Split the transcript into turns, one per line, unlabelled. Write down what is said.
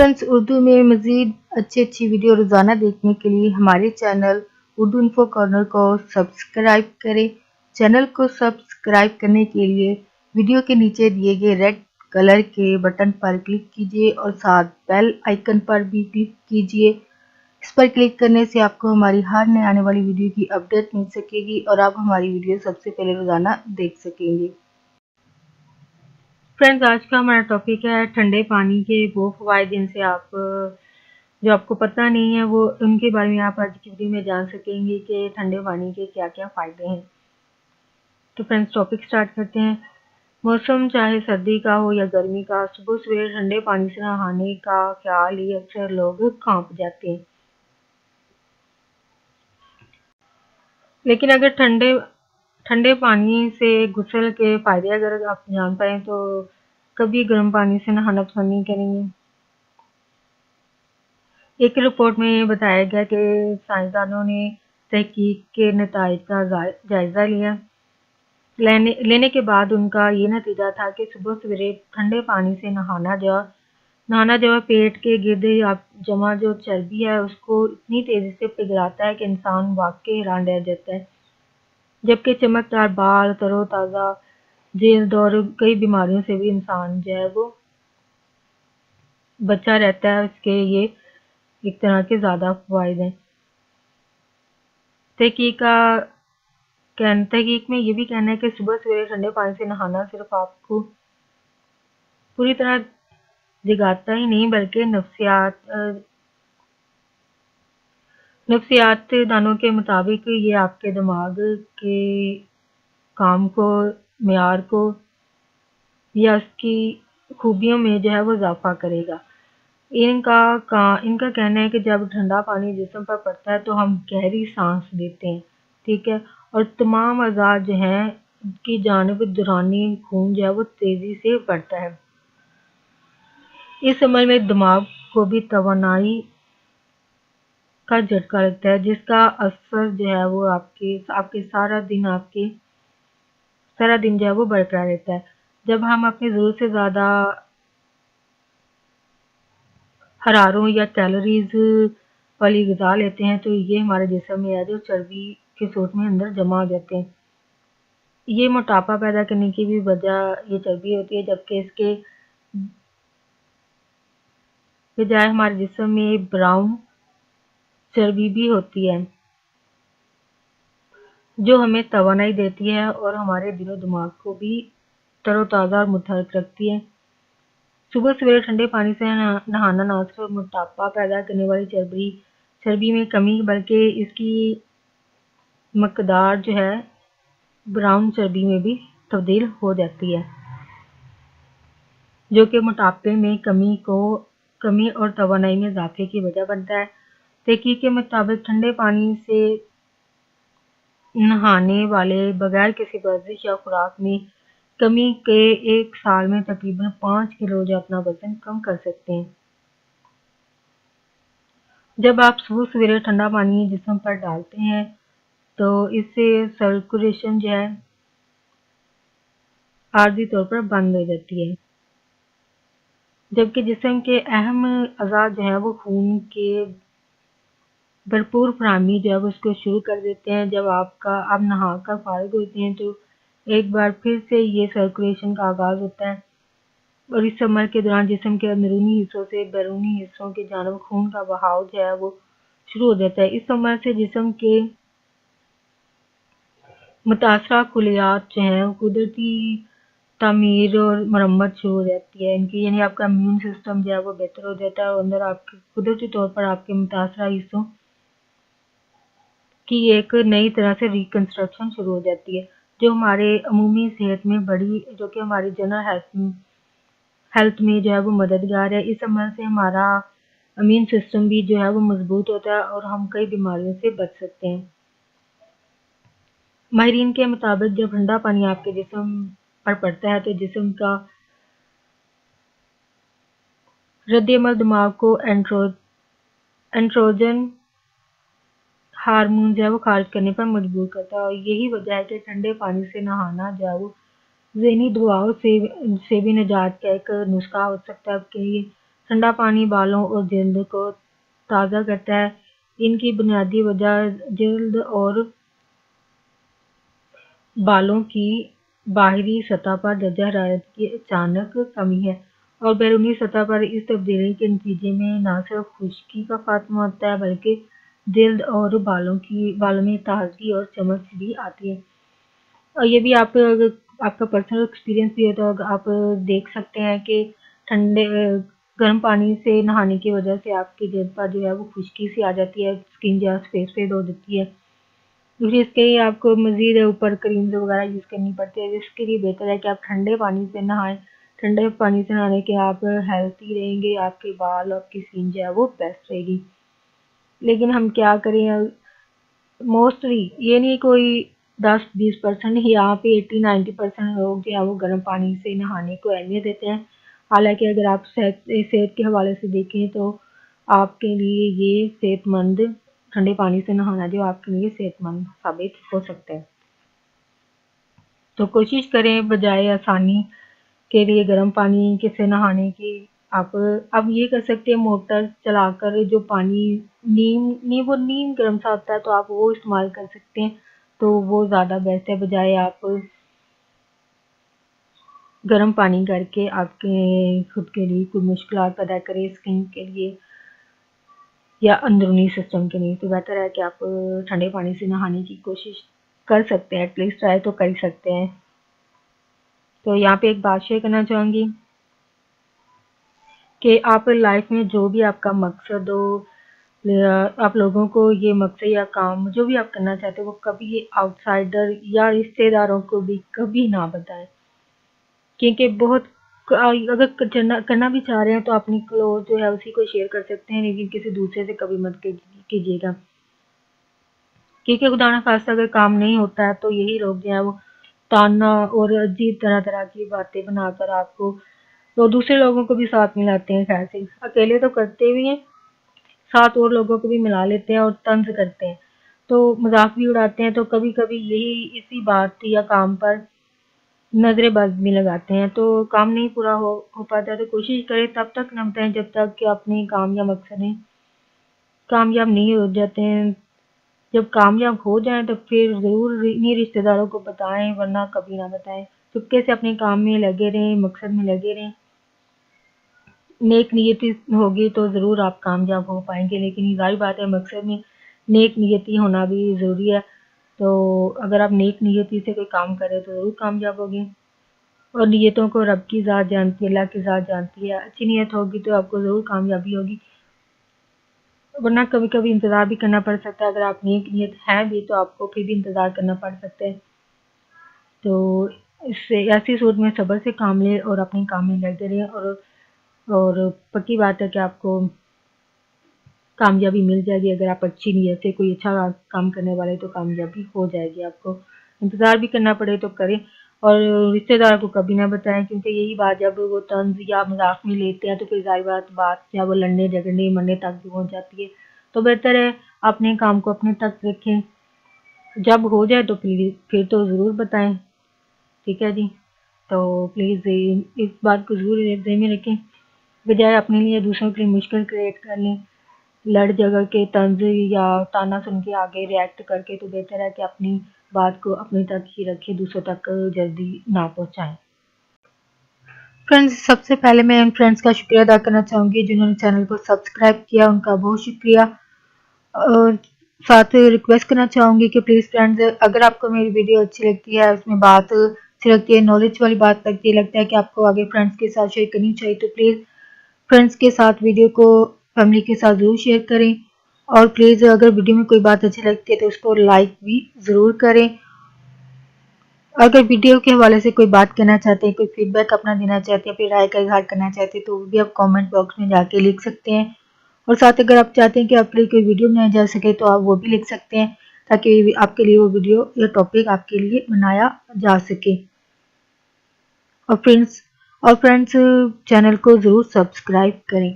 Friends, Urdu में मज़ीद अच्छी वीडियो रोज़ाना देखने के लिए हमारे चैनल उर्दू इन्फो कॉर्नर को सब्सक्राइब करें। चैनल को सब्सक्राइब करने के लिए वीडियो के नीचे दिए गए रेड कलर के बटन पर क्लिक कीजिए और साथ बेल आइकन पर भी क्लिक कीजिए। इस पर क्लिक करने से आपको हमारी हर नए आने वाली वीडियो की अपडेट मिल सकेगी और आप हमारी वीडियो सबसे पहले रोज़ाना देख सकेंगे। फ्रेंड्स, आज का हमारा टॉपिक है ठंडे पानी के वो फ़वाइद जिनसे आप जो आपको पता नहीं है वो उनके बारे में आप आज की वीडियो में जान सकेंगे कि ठंडे पानी के क्या क्या फ़ायदे हैं। तो फ्रेंड्स, टॉपिक स्टार्ट करते हैं। मौसम चाहे सर्दी का हो या गर्मी का, सुबह सवेरे ठंडे पानी से नहाने का ख्याल ही अक्सर लोग कांप जाते हैं। लेकिन अगर ठंडे पानी से गुस्ल के फ़ायदे अगर आप जान पाए तो कभी गर्म पानी से नहाना पसंद नहीं करेंगे। एक रिपोर्ट में बताया गया कि साइंसदानों ने तहकीक के नताइज का जायजा लेने के बाद उनका ये नतीजा था कि सुबह सवेरे ठंडे पानी से नहाना जो है पेट के गिर्द जमा जो चर्बी है उसको इतनी तेजी से पिघलाता है कि इंसान वाकई हैरान रह जाता है। जबकि चमकदार बाल, तरोताज़ा जल्द और कई बीमारियों से भी इंसान जो है वो बचा रहता है। इसके ये एक तरह के ज़्यादा फ़वाइद हैं। तहकीक में ये भी कहना है कि सुबह सवेरे ठंडे पानी से नहाना सिर्फ आपको पूरी तरह जगाता ही नहीं बल्कि नफ्सियात दानों के मुताबिक ये आपके दिमाग के काम को, मेयार को या उसकी खूबियों में जो है वो इजाफा करेगा। इनका कहना है कि जब ठंडा पानी जिस्म पर पड़ता है तो हम गहरी सांस लेते हैं, ठीक है, और तमाम अज़ा जो हैं की जानिब दौरानी खून जो है वो तेजी से बढ़ता है। इस अमल में दिमाग को भी तवानाई का झटका लगता है जिसका असर जो है वो आपके सारा दिन जो है वो बरकरार रहता है। जब हम अपनी ज़रूरत से ज़्यादा हरारों या कैलोरीज वाली ग़िज़ा लेते हैं तो ये हमारे जिस्म में है जो चर्बी के सूरत में अंदर जमा हो जाते हैं। ये मोटापा पैदा करने की भी वजह ये चर्बी होती है, जबकि इसके बजाय हमारे जिस्म में ब्राउन चर्बी भी होती है जो हमें तवानाई देती है और हमारे दिलो दिमाग को भी तरोताज़ा और मुतहर्रिक रखती है। सुबह सवेरे ठंडे पानी से नहाना न सिर्फ मोटापा पैदा करने वाली चर्बी में कमी बल्कि इसकी मकदार जो है ब्राउन चर्बी में भी तब्दील हो जाती है, जो कि मोटापे में कमी और तवानाई में इजाफे की वजह बनता है। तहकीक के मुताबिक ठंडे पानी से नहाने वाले बगैर किसी वर्जिश या खुराक में कमी के एक साल में तकरीबन 5 किलो जो अपना वजन कम कर सकते हैं। जब आप सुबह सवेरे ठंडा पानी जिस्म पर डालते हैं तो इससे सर्कुलेशन जो है आर्जी तौर पर बंद हो जाती है, जबकि जिस्म के अहम अज़ा जो है वो खून के भरपूर फराहमी जो है वो उसको शुरू कर देते हैं। जब आप नहा कर फारिग होते हैं तो एक बार फिर से ये सर्कुलेशन का आगाज़ होता है और इस अमल के दौरान जिस्म के अंदरूनी हिस्सों से बैरूनी हिस्सों की जानिब खून का बहाव जो है वो शुरू हो जाता है। इस अमल से जिस्म के मुतासरा कुलियात जो हैं कुदरती तामीर और मरम्मत शुरू हो जाती है इनकी, यानी आपका इम्यून सिस्टम जो है वो बेहतर हो जाता है और अंदर आपके कुदरती तौर पर आपके मुतासरा हिस्सों की एक नई तरह से रिकंस्ट्रक्शन शुरू हो जाती है जो हमारे अमूमी सेहत में जो कि हमारी जनरल हेल्थ में जो है वो मददगार है। इस अमल से हमारा इम्यून सिस्टम भी जो है वो मजबूत होता है और हम कई बीमारियों से बच सकते हैं। माहिरीन के मुताबिक जब ठंडा पानी आपके जिस्म पर पड़ता है तो जिस्म का रद्द-ए-अमल दिमाग को एंड्रोजन हार्मोन जो है वो खारिज करने पर मजबूर करता है और यही वजह है कि ठंडे पानी से नहाना जो है वो ज़हनी दबाव से भी निजात का एक नुस्खा हो सकता है। आपके लिए ठंडा पानी बालों और जल्द को ताज़ा करता है। इनकी बुनियादी वजह जल्द और बालों की बाहरी सतह पर दर्जा हरारत की अचानक कमी है और बैरूनी सतह पर इस तब्दीली के नतीजे में न सिर्फ खुश्की का खात्मा होता है बल्कि जल्द और बालों में ताजगी और चमक भी आती है। और ये भी आपका पर्सनल एक्सपीरियंस भी है तो आप देख सकते हैं कि गर्म पानी से नहाने की वजह से आपकी जल्द पर जो है वो खुश्की सी आ जाती है, स्किन जो है सफेद हो जाती है। फिर इसके लिए आपको मज़ीद ऊपर क्रीम्स वगैरह यूज़ करनी पड़ती है, जिसके लिए बेहतर है कि आप ठंडे पानी से नहाएं। ठंडे पानी से नहाने के आप हेल्थी रहेंगे, आपके बाल और आपकी स्किन जो है वो बेस्ट रहेगी। लेकिन हम क्या करें, मोस्टली ये नहीं कोई 10-20% यहाँ पे 80-90% लोग जो है वो गर्म पानी से नहाने को अहमियत देते हैं। हालांकि अगर आप सेहत के हवाले से देखें तो आपके लिए ये सेहतमंद ठंडे पानी से नहाना जो आपके लिए सेहतमंद साबित हो सकता है। तो कोशिश करें बजाय आसानी के लिए गर्म पानी से नहाने की आप अब ये कर सकते हैं, मोटर चलाकर जो पानी नीम गर्म सा होता है तो आप वो इस्तेमाल कर सकते हैं, तो वो ज़्यादा बेस्ट है बजाय आप गर्म पानी करके आपके खुद के लिए कोई मुश्किलात पैदा करें स्किन के लिए या अंदरूनी सिस्टम के लिए। तो बेहतर है कि आप ठंडे पानी से नहाने की कोशिश कर सकते हैं, एटलीस्ट ट्राई तो कर ही सकते हैं। तो यहाँ पे एक बात शेयर करना चाहूँगी कि आप लाइफ में जो भी आपका मकसद हो, आप लोगों को ये मकसद या काम जो भी आप करना चाहते हो वो कभी आउटसाइडर या रिश्तेदारों को भी कभी ना बताएं, क्योंकि बहुत अगर करना भी चाह रहे हैं तो अपनी क्लोज जो है उसी को शेयर कर सकते हैं, लेकिन किसी दूसरे से कभी मत कीजिएगा, क्योंकि खुदा न खास्ता अगर काम नहीं होता है तो यही लोग जो है वो ताना और अजीब तरह तरह की बातें बनाकर आपको तो दूसरे लोगों को भी साथ मिलाते हैं। खैर से अकेले तो करते भी हैं, साथ और लोगों को भी मिला लेते हैं और तंज करते हैं, तो मजाक भी उड़ाते हैं। तो कभी कभी यही इसी बात या काम पर नजरें बद भी लगाते हैं, तो काम नहीं पूरा हो पाता है। तो कोशिश करें तब तक न बताएं जब तक कि अपने काम या मकसद में कामयाब नहीं हो जाते हैं। जब कामयाब हो जाएं तो फिर ज़रूर इन्हीं रिश्तेदारों को बताएं, वरना कभी ना बताएं। चुपके से अपने काम में लगे रहें, मकसद में लगे रहें। नेक नियति होगी तो ज़रूर आप कामयाब हो पाएंगे, लेकिन ज़ाहिर बात है मकसद में नेक नियति होना भी ज़रूरी है। तो अगर आप नेक नियति से कोई काम करें तो ज़रूर कामयाब होगी। और नियतों को रब की ज़ात जानती है, अल्लाह की ज़ात जानती है। अच्छी नियत होगी तो आपको ज़रूर कामयाबी होगी, वरना कभी कभी इंतज़ार भी करना पड़ सकता है। अगर आप नेक नियत हैं भी तो आपको फिर भी इंतज़ार करना पड़ सकता है। तो इससे ऐसी सूरत में सब्र से काम लें और अपने काम में लगे रहें, और पक्की बात है कि आपको कामयाबी मिल जाएगी। अगर आप अच्छी नीयत से कोई अच्छा काम करने वाले तो कामयाबी हो जाएगी। आपको इंतज़ार भी करना पड़े तो करें, और रिश्तेदार को कभी ना बताएं, क्योंकि यही बात जब वो तंज या मजाक में लेते हैं तो फिर ज़ाहिर बात या वो लड़ने झगड़ने मरने तक भी हो जाती है। तो बेहतर है अपने काम को अपने तक रखें, जब हो जाए तो फिर तो ज़रूर बताएं। ठीक है जी, तो प्लीज़ इस बात को ज़रूर ध्यान में रखें, बजाय अपने लिए दूसरों के लिए मुश्किल क्रिएट कर लें लड़ झगड़ के, तंज या ताना सुन के आगे रिएक्ट करके। तो बेहतर है कि अपनी बात को अपने तक ही रखें, दूसरों तक जल्दी ना पहुंचाएं। फ्रेंड्स, सबसे पहले मैं उन फ्रेंड्स का शुक्रिया अदा करना चाहूँगी जिन्होंने चैनल को सब्सक्राइब किया, उनका बहुत शुक्रिया। और साथ रिक्वेस्ट करना चाहूँगी कि प्लीज़ फ्रेंड्स, अगर आपको मेरी वीडियो अच्छी लगती है, उसमें बात अच्छी लगती है, नॉलेज वाली बात लगती है, लगता है कि आपको आगे फ्रेंड्स के साथ शेयर करनी चाहिए, तो प्लीज़ फ्रेंड्स के साथ वीडियो को फैमिली के साथ ज़रूर शेयर करें। और प्लीज़ अगर वीडियो में कोई बात अच्छी लगती है तो उसको लाइक भी ज़रूर करें। अगर वीडियो के हवाले से कोई बात कहना चाहते हैं, कोई फीडबैक अपना देना चाहते हैं, फिर राय का इजहार करना चाहते हैं, तो वो भी आप कमेंट बॉक्स में जाके लिख सकते हैं। और साथ अगर आप चाहते हैं कि आपके लिए कोई वीडियो बनाया जा सके तो आप वो भी लिख सकते हैं, ताकि आपके लिए वो वीडियो या टॉपिक आपके लिए बनाया जा सके। और फ्रेंड्स चैनल को ज़रूर सब्सक्राइब करें।